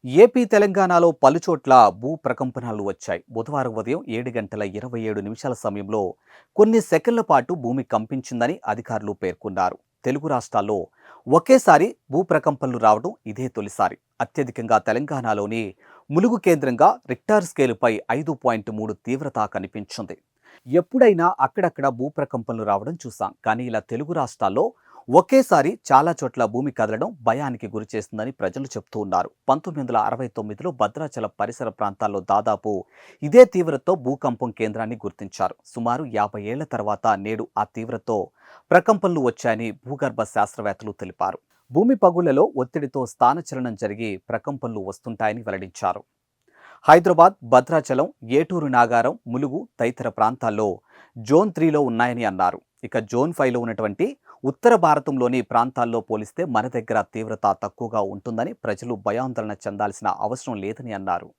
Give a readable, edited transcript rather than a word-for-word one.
AP తెలంగాణలో పలుచోట్ల భూ ప్రకంపనలు వచ్చాయి. బుధవారం ఉదయం 7 గంటల 27 నిమిషాల సమయంలో కొన్ని సెకన్ల పాటు భూమి కంపించిందని అధికారులు పేర్కొన్నారు. తెలుగు రాష్ట్రాల్లో ఒకేసారి భూ ప్రకంపనలు రావడం ఇదే తొలిసారి. అత్యధికంగా తెలంగాణలోని ములుగు కేంద్రంగా రిక్టార్ స్కేలుపై 5.3 తీవ్రత కనిపించింది. ఎప్పుడైనా అక్కడక్కడ భూ ప్రకంపనలు రావడం చూసాం, కానీ ఇలా తెలుగు రాష్ట్రాల్లో ఒకేసారి చాలా చోట్ల భూమి కదలడం భయానికి గురిచేస్తుందని ప్రజలు చెబుతూ ఉన్నారు. 1969లో భద్రాచలం పరిసర ప్రాంతాల్లో దాదాపు ఇదే తీవ్రతతో భూకంపం కేంద్రాన్ని గుర్తించారు. సుమారు 50 ఏళ్ల తర్వాత నేడు ఆ తీవ్రతతో ప్రకంపనలు వచ్చాయని భూగర్భ శాస్త్రవేత్తలు తెలిపారు. భూమి పగుళ్లలో ఒత్తిడితో స్థానచలనం జరిగి ప్రకంపనలు వస్తుంటాయని వెల్లడించారు. హైదరాబాద్, భద్రాచలం, ఏటూరు నాగారం, ములుగు తదితర ప్రాంతాల్లో జోన్ 3లో ఉన్నాయని అన్నారు. ఇక జోన్ 5లో ఉన్నటువంటి ఉత్తర భారతంలోని ప్రాంతాల్లో పోలిస్తే మన దగ్గర తీవ్రత తక్కువగా ఉంటుందని, ప్రజలు భయాందోళన చెందాల్సిన అవసరం లేదని అన్నారు.